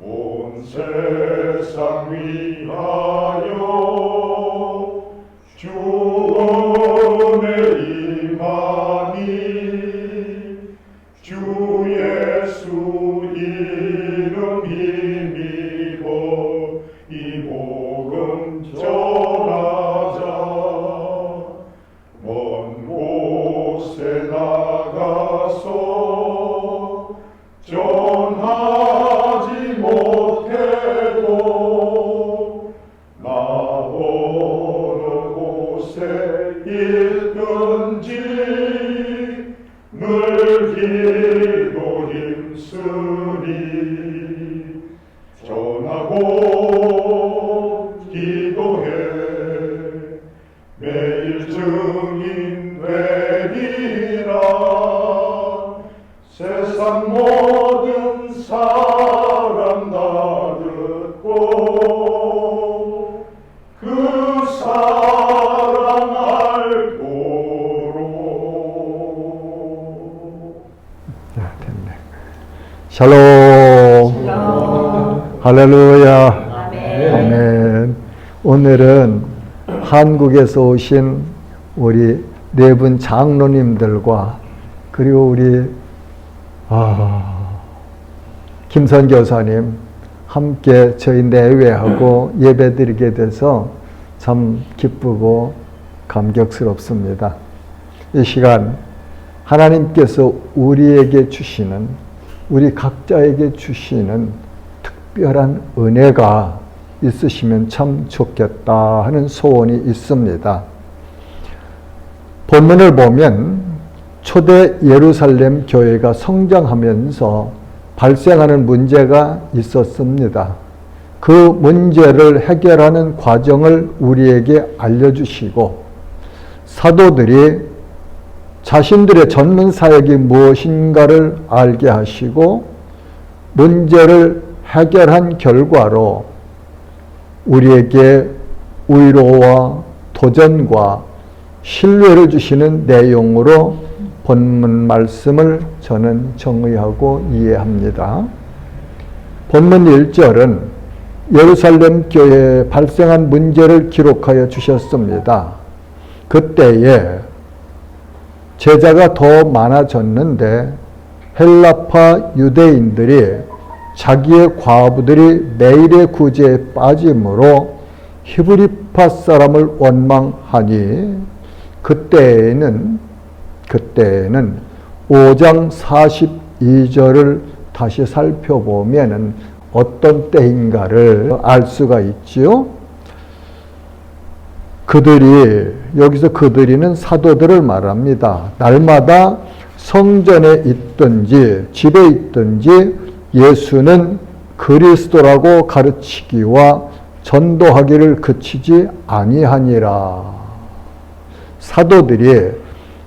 온 세상 위하여 주 은혜 임하니 주 예수 이름 힘입어 이 복음 전하자. 먼 곳에 나가서 전하지 못해도 나 어느 곳에 있든지 늘 기도 힘쓰니 전하고 기도해 매일 증인 되리라. 세상 모든 사람 다 듣고 그 사랑 알도록. 됐네. 샬롬. 할렐루야. 아멘. 오늘은 한국에서 오신 우리 네 분 장로님들과 그리고 우리 김선 교사님 함께 저희 내외하고 예배드리게 돼서 참 기쁘고 감격스럽습니다. 이 시간 하나님께서 우리에게 주시는, 우리 각자에게 주시는 특별한 은혜가 있으시면 참 좋겠다 하는 소원이 있습니다. 본문을 보면 초대 예루살렘 교회가 성장하면서 발생하는 문제가 있었습니다. 그 문제를 해결하는 과정을 우리에게 알려주시고 사도들이 자신들의 전문 사역이 무엇인가를 알게 하시고 문제를 해결한 결과로 우리에게 위로와 도전과 신뢰를 주시는 내용으로 본문 말씀을 저는 정의하고 이해합니다. 본문 1절은 예루살렘 교회에 발생한 문제를 기록하여 주셨습니다. 그때에 제자가 더 많아졌는데 헬라파 유대인들이 자기의 과부들이 매일의 구제에 빠짐으로 히브리파 사람을 원망하니 그때에는 5장 42절을 다시 살펴보면 어떤 때인가를 알 수가 있지요. 여기서 그들이는 사도들을 말합니다. 날마다 성전에 있든지 집에 있든지 예수는 그리스도라고 가르치기와 전도하기를 그치지 아니하니라. 사도들이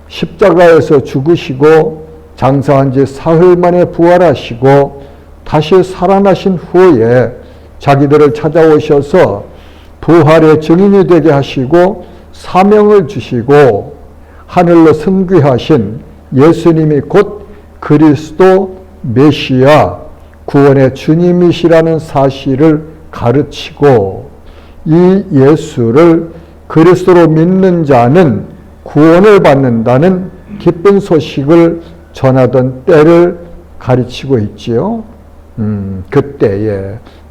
십자가에서 죽으시고 장사한 지 사흘 만에 부활하시고 다시 살아나신 후에 자기들을 찾아오셔서 부활의 증인이 되게 하시고 사명을 주시고 하늘로 승귀하신 예수님이 곧 그리스도 메시아 구원의 주님이시라는 사실을 가르치고 이 예수를 그리스도로 믿는 자는 구원을 받는다는 기쁜 소식을 전하던 때를 가르치고 있지요.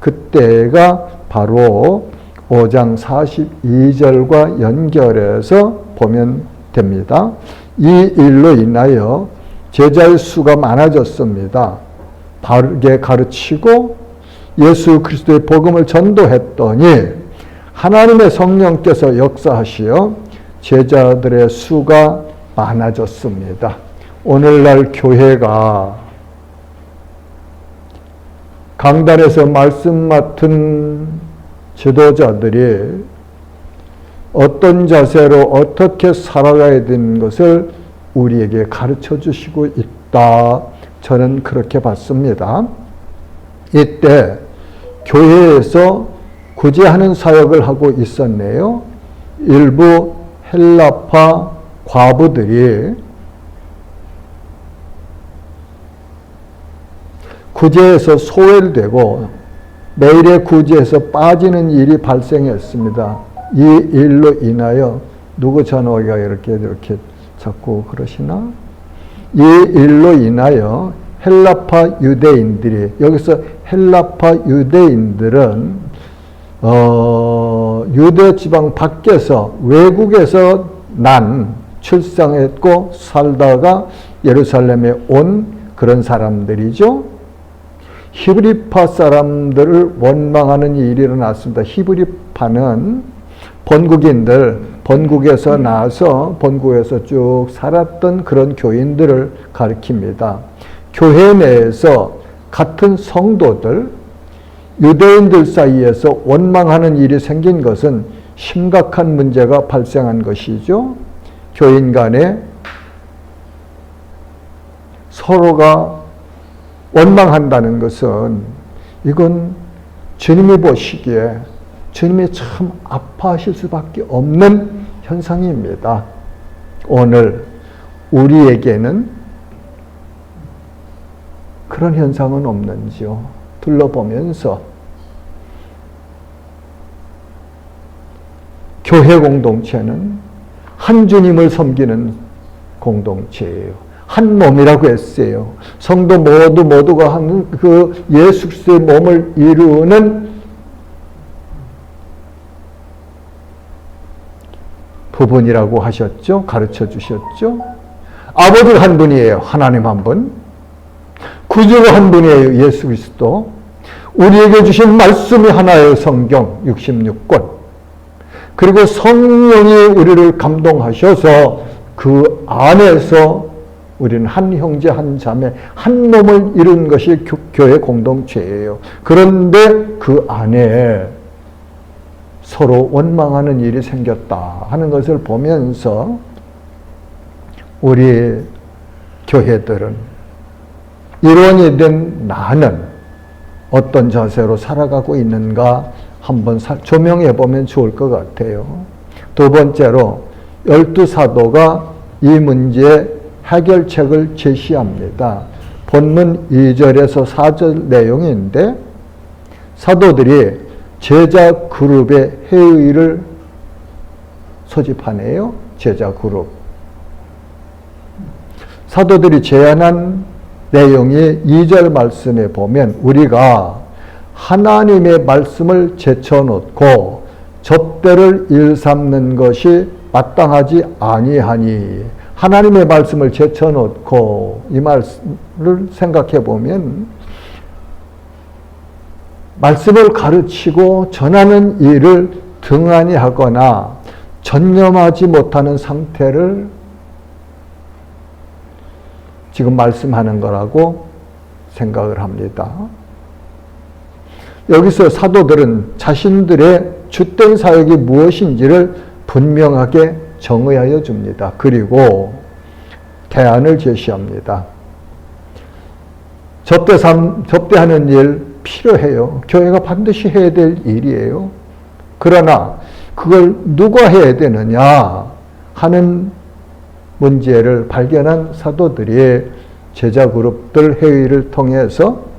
그때가 바로 5장 42절과 연결해서 보면 됩니다. 이 일로 인하여 제자의 수가 많아졌습니다. 바르게 가르치고 예수 그리스도의 복음을 전도했더니 하나님의 성령께서 역사하시어 제자들의 수가 많아졌습니다. 오늘날 교회가 강단에서 말씀 맡은 지도자들이 어떤 자세로 어떻게 살아가야 되는 것을 우리에게 가르쳐 주시고 있다. 저는 그렇게 봤습니다. 이때 교회에서 구제하는 사역을 하고 있었네요. 일부 헬라파 과부들이 구제에서 소외되고 매일의 구제에서 빠지는 일이 발생했습니다. 이 일로 인하여 누구 전화가 이렇게 자꾸 그러시나? 이 일로 인하여 헬라파 유대인들이, 여기서 헬라파 유대인들은 유대 지방 밖에서, 외국에서 출생했고 살다가 예루살렘에 온 그런 사람들이죠. 히브리파 사람들을 원망하는 일이 일어났습니다. 히브리파는 본국에서 나와서 본국에서 쭉 살았던 그런 교인들을 가리킵니다. 교회 내에서 같은 성도들, 유대인들 사이에서 원망하는 일이 생긴 것은 심각한 문제가 발생한 것이죠. 교인 간에 서로가 원망한다는 것은 이건 주님이 보시기에 주님이 참 아파하실 수밖에 없는 현상입니다. 오늘 우리에게는 그런 현상은 없는지요? 둘러보면서 교회 공동체는 한 주님을 섬기는 공동체예요. 한 몸이라고 했어요. 성도 모두가 하는 그 예수 그리스도의 몸을 이루는 부분이라고 하셨죠. 가르쳐 주셨죠. 아버지가 한 분이에요. 하나님 한 분. 구주가 한 분이에요. 예수 그리스도. 우리에게 주신 말씀이 하나예요. 성경 66권. 그리고 성령이 우리를 감동하셔서 그 안에서 우리는 한 형제 한 자매 한 몸을 이룬 것이 교회 공동체예요. 그런데 그 안에 서로 원망하는 일이 생겼다 하는 것을 보면서 우리 교회들은 일원이 된 나는 어떤 자세로 살아가고 있는가 한번 조명해 보면 좋을 것 같아요. 두 번째로 12사도가 이 문제에 해결책을 제시합니다. 본문 2절에서 4절 내용인데 사도들이 제자 그룹의 회의를 소집하네요. 제자 그룹. 사도들이 제안한 내용이 2절 말씀에 보면 우리가 하나님의 말씀을 제쳐놓고 접대를 일삼는 것이 마땅하지 아니하니 하나님의 말씀을 제쳐놓고 이 말씀을 생각해 보면 말씀을 가르치고 전하는 일을 등한히 하거나 전념하지 못하는 상태를 지금 말씀하는 거라고 생각을 합니다. 여기서 사도들은 자신들의 주된 사역이 무엇인지를 분명하게 정의하여 줍니다. 그리고 대안을 제시합니다. 접대하는 일 필요해요. 교회가 반드시 해야 될 일이에요. 그러나 그걸 누가 해야 되느냐 하는 문제를 발견한 사도들이 제자 그룹들 회의를 통해서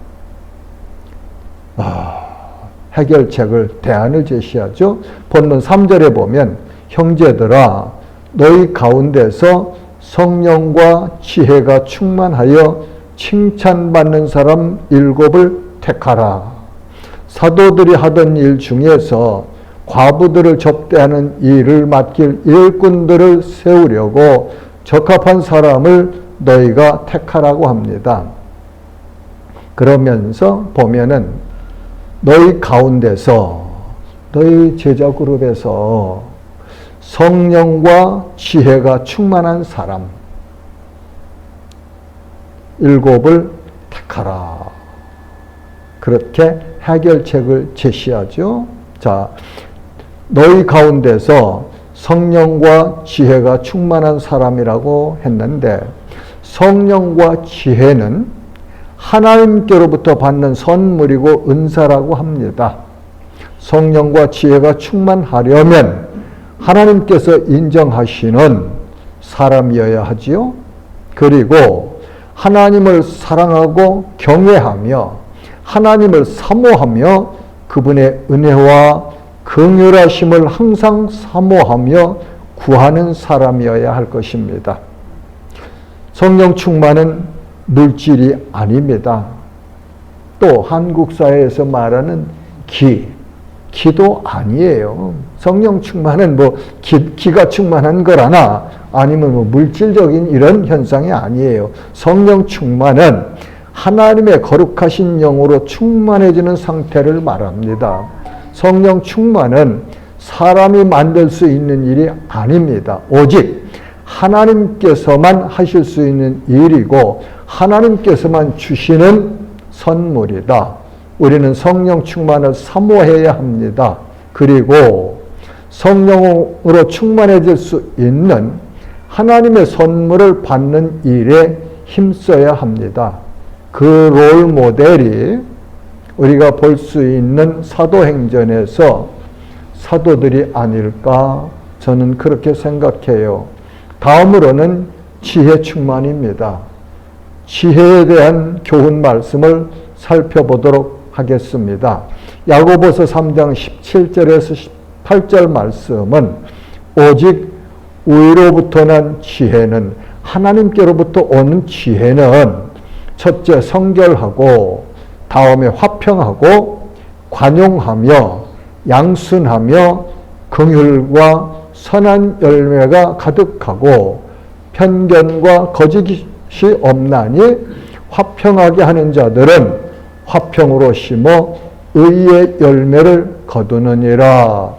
해결책을, 대안을 제시하죠. 본문 3절에 보면 형제들아 너희 가운데서 성령과 지혜가 충만하여 칭찬받는 사람 7을 택하라. 사도들이 하던 일 중에서 과부들을 접대하는 일을 맡길 일꾼들을 세우려고 적합한 사람을 너희가 택하라고 합니다. 그러면서 보면은 너희 가운데서, 너희 제자 그룹에서 성령과 지혜가 충만한 사람 7을 택하라. 그렇게 해결책을 제시하죠. 자, 너희 가운데서 성령과 지혜가 충만한 사람이라고 했는데 성령과 지혜는 하나님께로부터 받는 선물이고 은사라고 합니다. 성령과 지혜가 충만하려면 하나님께서 인정하시는 사람이어야 하지요. 그리고 하나님을 사랑하고 경외하며 하나님을 사모하며 그분의 은혜와 긍휼하심을 항상 사모하며 구하는 사람이어야 할 것입니다. 성령 충만은 물질이 아닙니다. 또 한국 사회에서 말하는 기도 아니에요. 성령 충만은 기가 충만한 거라나 아니면 물질적인 이런 현상이 아니에요. 성령 충만은 하나님의 거룩하신 영으로 충만해지는 상태를 말합니다. 성령 충만은 사람이 만들 수 있는 일이 아닙니다. 오직 하나님께서만 하실 수 있는 일이고 하나님께서만 주시는 선물이다. 우리는 성령 충만을 사모해야 합니다. 그리고 성령으로 충만해질 수 있는 하나님의 선물을 받는 일에 힘써야 합니다. 그 롤 모델이 우리가 볼 수 있는 사도행전에서 사도들이 아닐까 저는 그렇게 생각해요. 다음으로는 지혜 충만입니다. 지혜에 대한 교훈 말씀을 살펴보도록 하겠습니다. 야고보서 3장 17절에서 18절 말씀은 오직 위로부터 난 지혜는 하나님께로부터 오는 지혜는 첫째 성결하고 다음에 화평하고 관용하며 양순하며 긍휼과 선한 열매가 가득하고 편견과 거짓이 없나니 화평하게 하는 자들은 화평으로 심어 의의 열매를 거두느니라.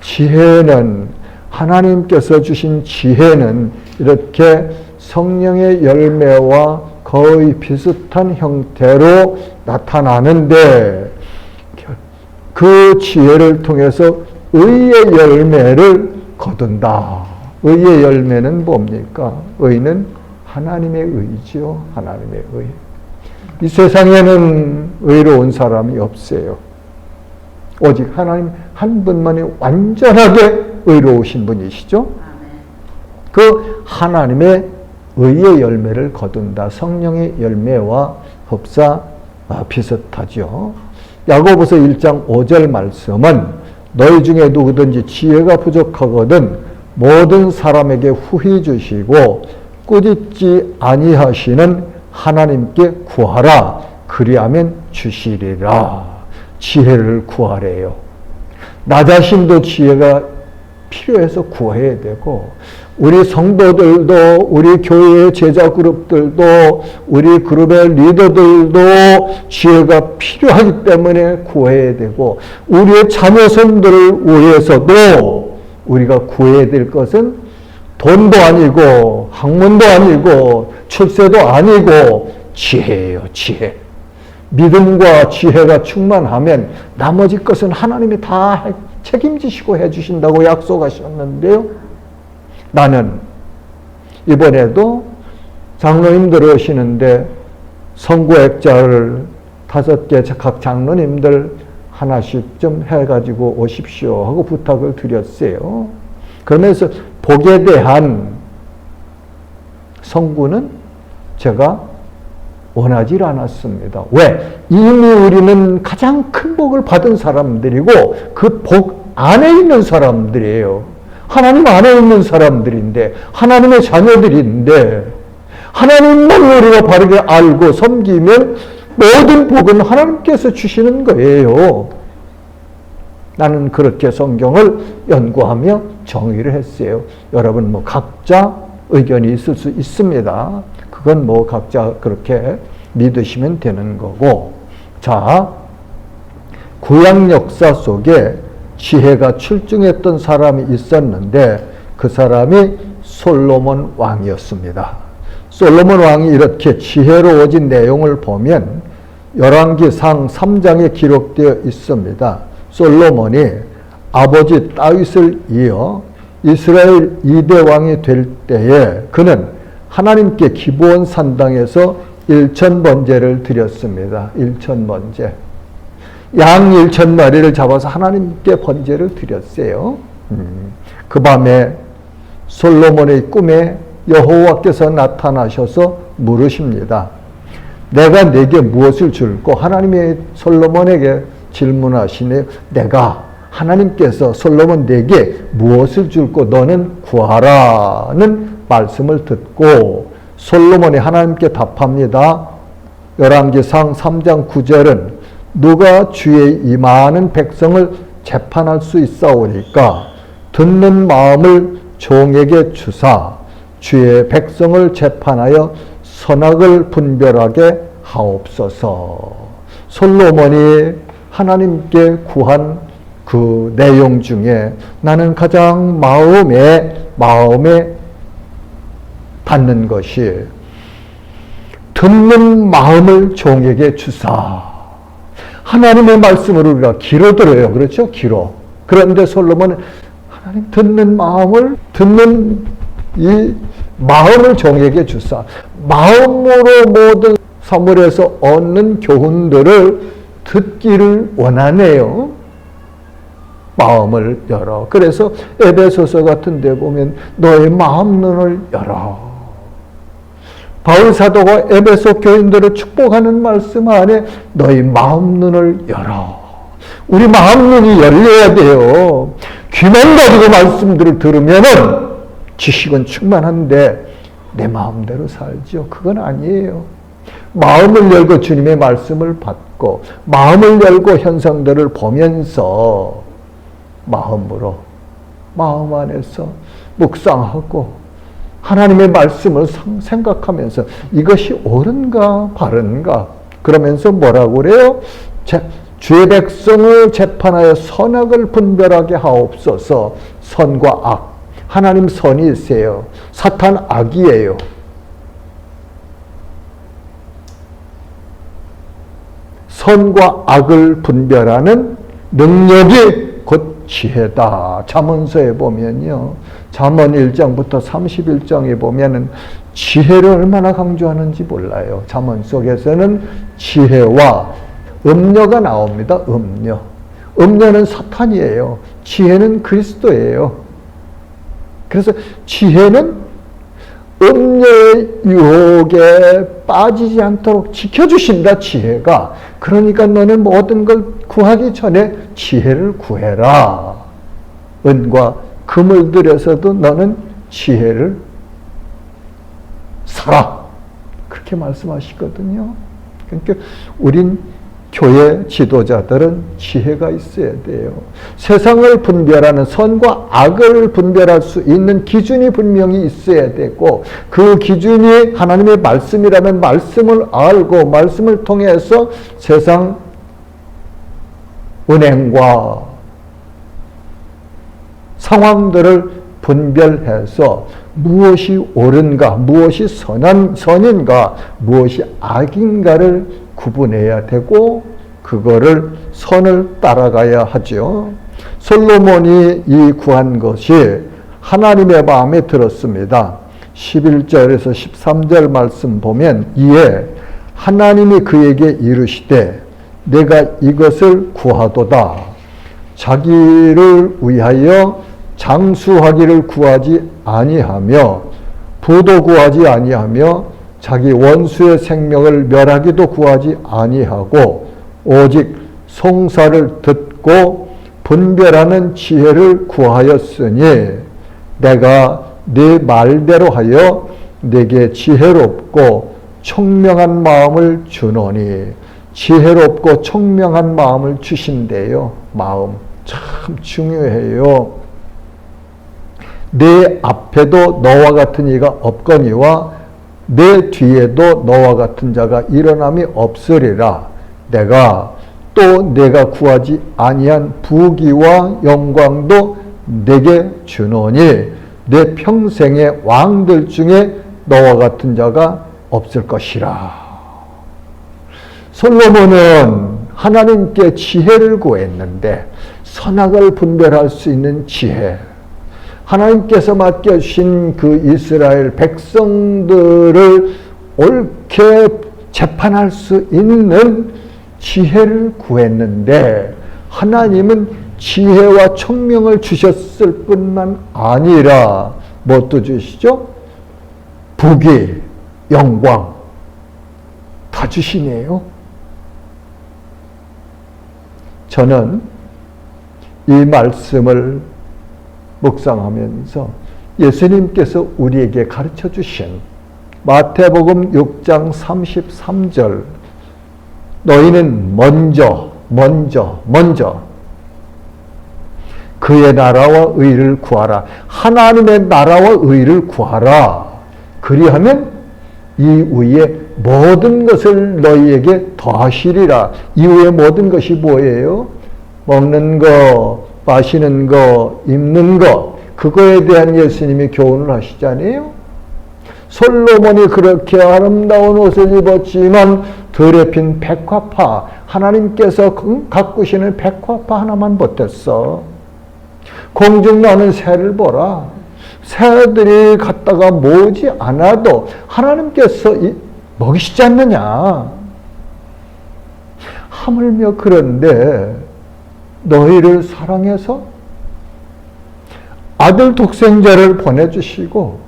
지혜는 하나님께서 주신 지혜는 이렇게 성령의 열매와 거의 비슷한 형태로 나타나는데 그 지혜를 통해서 의의 열매를 거둔다. 의의 열매는 뭡니까? 의는 하나님의 의지요. 하나님의 의. 이 세상에는 의로운 사람이 없어요. 오직 하나님 한 분만이 완전하게 의로우신 분이시죠. 그 하나님의 의의 열매를 거둔다. 성령의 열매와 흡사 비슷하죠. 야고보서 1장 5절 말씀은 너희 중에 누구든지 지혜가 부족하거든 모든 사람에게 후히 주시고 꾸짖지 아니하시는 하나님께 구하라. 그리하면 주시리라. 지혜를 구하래요. 나 자신도 지혜가 필요해서 구해야 되고 우리 성도들도 우리 교회의 제자 그룹들도 우리 그룹의 리더들도 지혜가 필요하기 때문에 구해야 되고 우리의 자녀손들을 위해서도 우리가 구해야 될 것은 돈도 아니고 학문도 아니고 출세도 아니고 지혜예요. 지혜. 믿음과 지혜가 충만하면 나머지 것은 하나님이 다 책임지시고 해주신다고 약속하셨는데요. 나는 이번에도 장로님들 오시는데 선구액자를 5개 각 장로님들 하나씩 좀 해가지고 오십시오 하고 부탁을 드렸어요. 그러면서 복에 대한 선구는 제가 원하지 않았습니다. 왜? 이미 우리는 가장 큰 복을 받은 사람들이고 그 복 안에 있는 사람들이에요. 하나님 안에 있는 사람들인데 하나님의 자녀들인데 하나님만 우리가 바르게 알고 섬기면 모든 복은 하나님께서 주시는 거예요. 나는 그렇게 성경을 연구하며 정의를 했어요. 여러분 각자 의견이 있을 수 있습니다. 그건 각자 그렇게 믿으시면 되는 거고. 자, 구약 역사 속에 지혜가 출중했던 사람이 있었는데 그 사람이 솔로몬 왕이었습니다. 솔로몬 왕이 이렇게 지혜로워진 내용을 보면 열왕기상 3장에 기록되어 있습니다. 솔로몬이 아버지 다윗을 이어 이스라엘 2대 왕이 될 때에 그는 하나님께 기브온 산당에서 1,000번제를 드렸습니다. 1,000번제. 양 1,000마리를 잡아서 하나님께 번제를 드렸어요. 그 밤에 솔로몬의 꿈에 여호와께서 나타나셔서 물으십니다. 내가 내게 무엇을 줄고? 하나님이 솔로몬에게 질문하시네요. 하나님께서 솔로몬 내게 무엇을 줄고 너는 구하라는 말씀을 듣고 솔로몬이 하나님께 답합니다. 열왕기상 3장 9절은 누가 주의 이 많은 백성을 재판할 수 있사오니까 듣는 마음을 종에게 주사 주의 백성을 재판하여 선악을 분별하게 하옵소서. 솔로몬이 하나님께 구한 그 내용 중에 나는 가장 마음에 닿는 것이 듣는 마음을 종에게 주사. 하나님의 말씀을 우리가 귀로 들어요. 그렇죠? 귀로. 그런데 솔로몬은 하나님 듣는 이 마음을 종에게 주사. 마음으로 모든 사물에서 얻는 교훈들을 듣기를 원하네요. 마음을 열어. 그래서 에베소서 같은 데 보면 너의 마음 눈을 열어. 바울 사도가 에베소 교인들을 축복하는 말씀 안에 너희 마음 눈을 열어. 우리 마음 눈이 열려야 돼요. 귀만 가지고 말씀들을 들으면은 지식은 충만한데 내 마음대로 살죠. 그건 아니에요. 마음을 열고 주님의 말씀을 받고 마음을 열고 현상들을 보면서 마음 안에서 묵상하고 하나님의 말씀을 생각하면서 이것이 옳은가 바른가 그러면서 뭐라고 그래요? 주의 백성을 재판하여 선악을 분별하게 하옵소서. 선과 악. 하나님 선이세요. 사탄 악이에요. 선과 악을 분별하는 능력이 곧 지혜다. 잠언서에 보면요. 잠언 1장부터 31장에 보면은 지혜를 얼마나 강조하는지 몰라요. 잠언 속에서는 지혜와 음료가 나옵니다. 음료. 음료는 사탄이에요. 지혜는 그리스도예요. 그래서 지혜는 음료의 유혹에 빠지지 않도록 지켜주신다. 지혜가. 그러니까 너는 모든 걸 구하기 전에 지혜를 구해라. 은과 금을 들여서도 너는 지혜를 사라. 그렇게 말씀하시거든요. 그러니까 우린 교회 지도자들은 지혜가 있어야 돼요. 세상을 분별하는 선과 악을 분별할 수 있는 기준이 분명히 있어야 되고 그 기준이 하나님의 말씀이라면 말씀을 알고 말씀을 통해서 세상 은행과 상황들을 분별해서 무엇이 옳은가, 무엇이 선인가, 무엇이 악인가를 구분해야 되고 그거를 선을 따라가야 하죠. 솔로몬이 이 구한 것이 하나님의 마음에 들었습니다. 11절에서 13절 말씀 보면 이에 하나님이 그에게 이르시되 내가 이것을 구하도다. 자기를 위하여 장수하기를 구하지 아니하며 부도 구하지 아니하며 자기 원수의 생명을 멸하기도 구하지 아니하고 오직 송사를 듣고 분별하는 지혜를 구하였으니 내가 네 말대로 하여 내게 지혜롭고 총명한 마음을 주노니. 지혜롭고 총명한 마음을 주신대요. 마음 참 중요해요. 내 앞에도 너와 같은 이가 없거니와 내 뒤에도 너와 같은 자가 일어남이 없으리라. 내가 구하지 아니한 부귀와 영광도 내게 주노니 내 평생의 왕들 중에 너와 같은 자가 없을 것이라. 솔로몬은 하나님께 지혜를 구했는데 선악을 분별할 수 있는 지혜, 하나님께서 맡겨주신 그 이스라엘 백성들을 옳게 재판할 수 있는 지혜를 구했는데 하나님은 지혜와 총명을 주셨을 뿐만 아니라 무엇도 주시죠? 부귀, 영광 다 주시네요. 저는 이 말씀을 묵상하면서 예수님께서 우리에게 가르쳐 주신 마태복음 6장 33절 너희는 먼저 그의 나라와 의를 구하라. 하나님의 나라와 의를 구하라. 그리하면 이 위에 모든 것을 너희에게 더하시리라. 이후에 모든 것이 뭐예요? 먹는 거, 마시는 거, 입는 거, 그거에 대한 예수님이 교훈을 하시잖아요. 솔로몬이 그렇게 아름다운 옷을 입었지만 들에 핀 백화파, 하나님께서 가꾸시는 백화파 하나만 버텼어. 공중 나는 새를 보라. 새들이 갔다가 모으지 않아도 하나님께서 먹이시지 않느냐. 하물며 그런데 너희를 사랑해서 아들 독생자를 보내주시고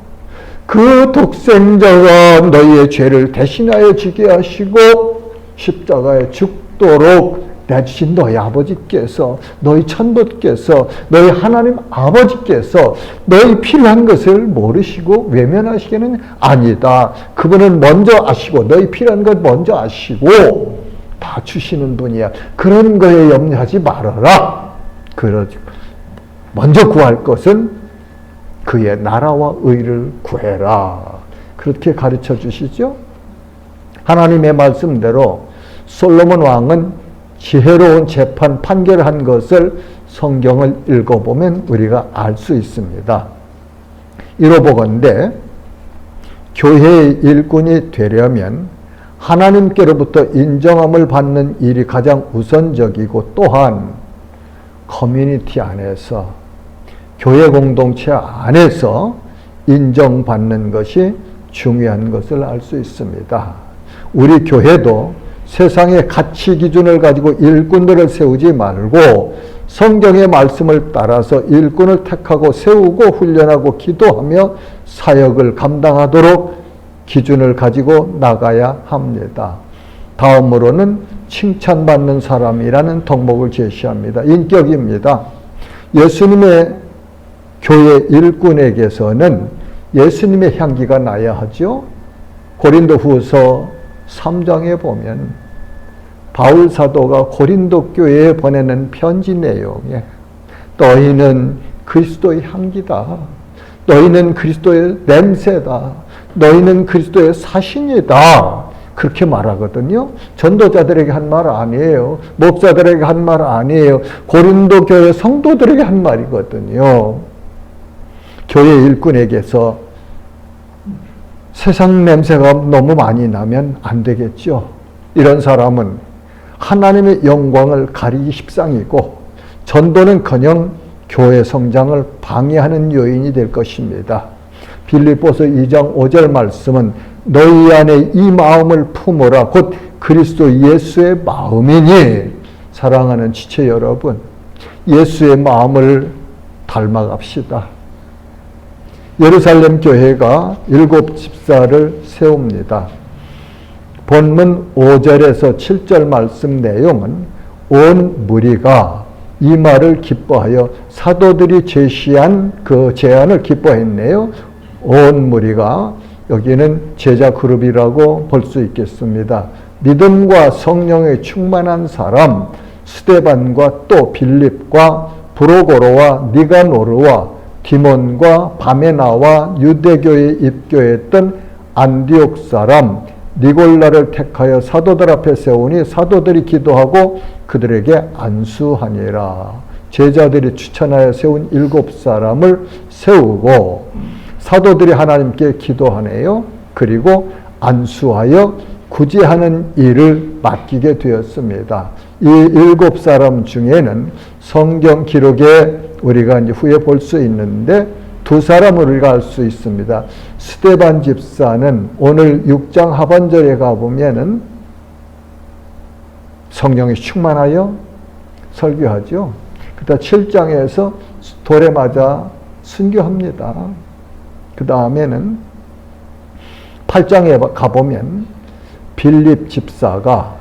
그 독생자가 너희의 죄를 대신하여 지게 하시고 십자가에 죽도록 내주신 너희 아버지께서, 너희 천부께서, 너희 하나님 아버지께서 너희 필요한 것을 모르시고 외면하시기는 아니다. 그분은 먼저 아시고 너희 필요한 것 먼저 아시고 다 주시는 분이야. 그런 거에 염려하지 말아라. 먼저 구할 것은 그의 나라와 의를 구해라. 그렇게 가르쳐 주시죠. 하나님의 말씀대로 솔로몬 왕은 지혜로운 재판 판결한 것을 성경을 읽어보면 우리가 알 수 있습니다. 이로보건대 교회의 일꾼이 되려면 하나님께로부터 인정함을 받는 일이 가장 우선적이고 또한 커뮤니티 안에서 교회 공동체 안에서 인정받는 것이 중요한 것을 알 수 있습니다. 우리 교회도 세상의 가치 기준을 가지고 일꾼들을 세우지 말고 성경의 말씀을 따라서 일꾼을 택하고 세우고 훈련하고 기도하며 사역을 감당하도록 기준을 가지고 나가야 합니다. 다음으로는 칭찬받는 사람이라는 덕목을 제시합니다. 인격입니다. 예수님의 교회 일꾼에게서는 예수님의 향기가 나야 하죠. 고린도후서 3장에 보면 바울 사도가 고린도 교회에 보내는 편지 내용에 너희는 그리스도의 향기다. 너희는 그리스도의 냄새다. 너희는 그리스도의 사신이다. 그렇게 말하거든요. 전도자들에게 한 말 아니에요. 목사들에게 한 말 아니에요. 고린도 교회 성도들에게 한 말이거든요. 교회 일꾼에게서 세상 냄새가 너무 많이 나면 안 되겠죠. 이런 사람은 하나님의 영광을 가리기 십상이고 전도는커녕 교회 성장을 방해하는 요인이 될 것입니다. 빌립보서 2장 5절 말씀은 너희 안에 이 마음을 품으라 곧 그리스도 예수의 마음이니. 사랑하는 지체 여러분, 예수의 마음을 닮아갑시다. 예루살렘 교회가 7 집사를 세웁니다. 본문 5절에서 7절 말씀 내용은 온 무리가 이 말을 기뻐하여 사도들이 제시한 그 제안을 기뻐했네요. 온 무리가, 여기는 제자 그룹이라고 볼 수 있겠습니다. 믿음과 성령에 충만한 사람 스데반과 또 빌립과 브로고로와 니가노르와 디몬과 바메나와 유대교에 입교했던 안디옥 사람 니골라를 택하여 사도들 앞에 세우니 사도들이 기도하고 그들에게 안수하니라. 제자들이 추천하여 세운 7사람을 세우고 사도들이 하나님께 기도하네요. 그리고 안수하여 구제하는 일을 맡기게 되었습니다. 이 7사람 중에는 성경 기록에 우리가 이제 후에 볼 수 있는데 2사람을 우리가 알 수 있습니다. 스데반 집사는 오늘 6장 하반절에 가보면은 성령이 충만하여 설교하죠. 그다음 7장에서 돌에 맞아 순교합니다. 그 다음에는 8장에 가보면 빌립 집사가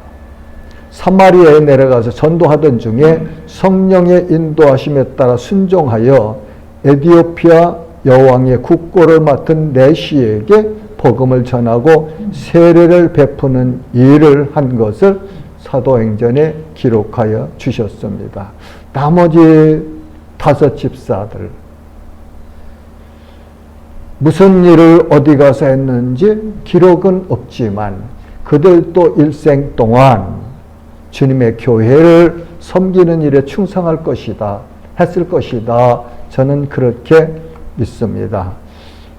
사마리아에 내려가서 전도하던 중에 성령의 인도하심에 따라 순종하여 에디오피아 여왕의 국고를 맡은 내시에게 복음을 전하고 세례를 베푸는 일을 한 것을 사도행전에 기록하여 주셨습니다. 나머지 5 집사들 무슨 일을 어디 가서 했는지 기록은 없지만 그들도 일생 동안 주님의 교회를 섬기는 일에 충성할 것이다, 했을 것이다. 저는 그렇게 믿습니다.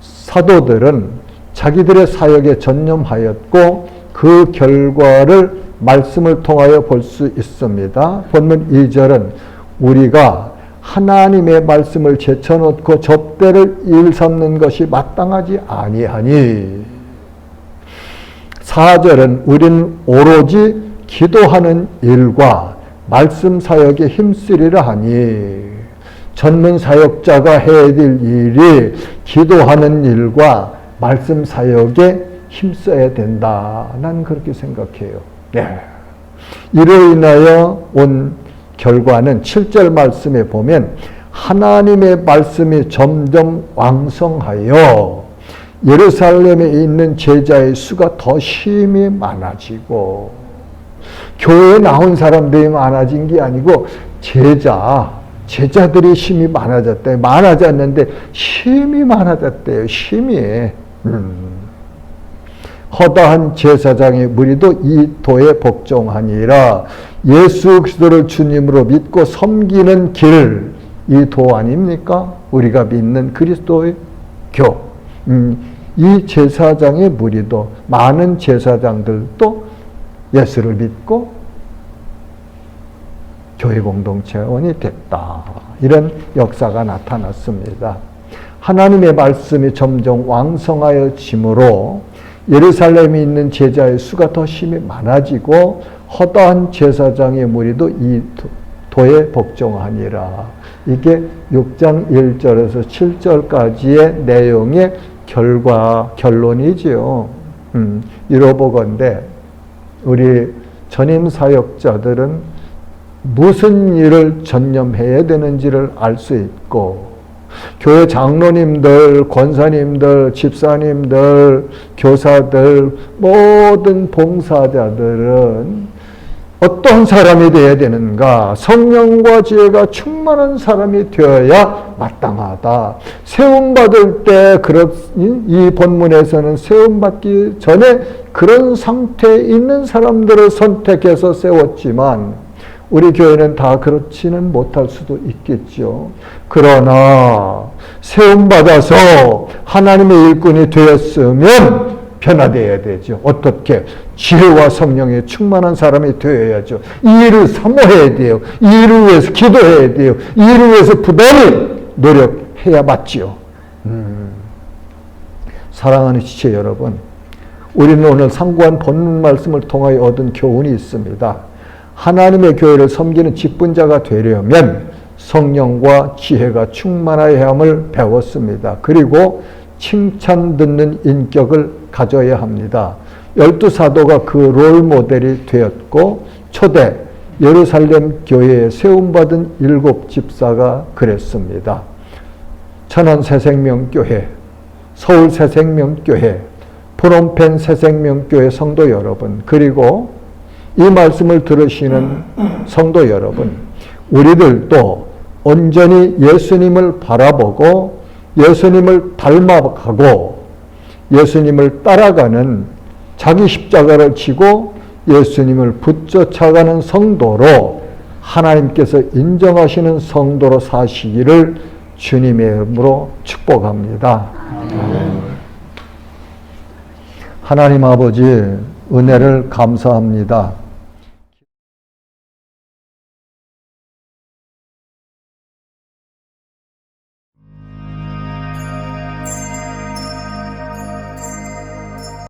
사도들은 자기들의 사역에 전념하였고 그 결과를 말씀을 통하여 볼 수 있습니다. 본문 2절은 우리가 하나님의 말씀을 제쳐놓고 접대를 일삼는 것이 마땅하지 아니하니, 4절은 우리는 오로지 기도하는 일과 말씀 사역에 힘쓰리라 하니, 전문 사역자가 해야 될 일이 기도하는 일과 말씀 사역에 힘써야 된다. 난 그렇게 생각해요. 네. 이로 인하여 온 결과는 7절 말씀에 보면 하나님의 말씀이 점점 왕성하여 예루살렘에 있는 제자의 수가 더 심히 많아지고, 교회에 나온 사람들이 많아진 게 아니고 제자들이 심히 많아졌대요. 많아졌는데 심히 많아졌대요. 심히. 허다한 제사장의 무리도 이 도에 복종하니라. 예수 그리스도를 주님으로 믿고 섬기는 길, 이 도 아닙니까? 우리가 믿는 그리스도의 교. 이 제사장의 무리도, 많은 제사장들도 예수를 믿고 교회 공동체원이 됐다. 이런 역사가 나타났습니다. 하나님의 말씀이 점점 왕성하여짐으로 예루살렘에 있는 제자의 수가 더 심히 많아지고 허다한 제사장의 무리도 이 도에 복종하니라. 이게 6장 1절에서 7절까지의 내용의 결론이지요. 이러보건대 우리 전임 사역자들은 무슨 일을 전념해야 되는지를 알 수 있고, 교회 장로님들, 권사님들, 집사님들, 교사들, 모든 봉사자들은 어떤 사람이 되어야 되는가? 성령과 지혜가 충만한 사람이 되어야 마땅하다. 세움받을 때, 이 본문에서는 세움받기 전에 그런 상태에 있는 사람들을 선택해서 세웠지만, 우리 교회는 다 그렇지는 못할 수도 있겠죠. 그러나 세움받아서 하나님의 일꾼이 되었으면 변화되어야 되죠. 어떻게? 지혜와 성령에 충만한 사람이 되어야죠. 이 일을 사모해야 돼요. 이 일을 위해서 기도해야 돼요. 이 일을 위해서 부단히 노력해야 맞지요. 사랑하는 지체 여러분, 우리는 오늘 상고한 본문 말씀을 통하여 얻은 교훈이 있습니다. 하나님의 교회를 섬기는 직분자가 되려면 성령과 지혜가 충만해야 함을 배웠습니다. 그리고 칭찬 듣는 인격을 가져야 합니다. 12사도가 그 롤 모델이 되었고, 초대 예루살렘 교회에 세움받은 7 집사가 그랬습니다. 천안 새생명교회, 서울 새생명교회, 프롬펜 새생명교회 성도 여러분, 그리고 이 말씀을 들으시는 성도 여러분, 우리들도 온전히 예수님을 바라보고 예수님을 닮아가고 예수님을 따라가는, 자기 십자가를 지고 예수님을 붙쫓아가는 성도로, 하나님께서 인정하시는 성도로 사시기를 주님의 이름으로 축복합니다. 하나님 아버지, 은혜를 감사합니다.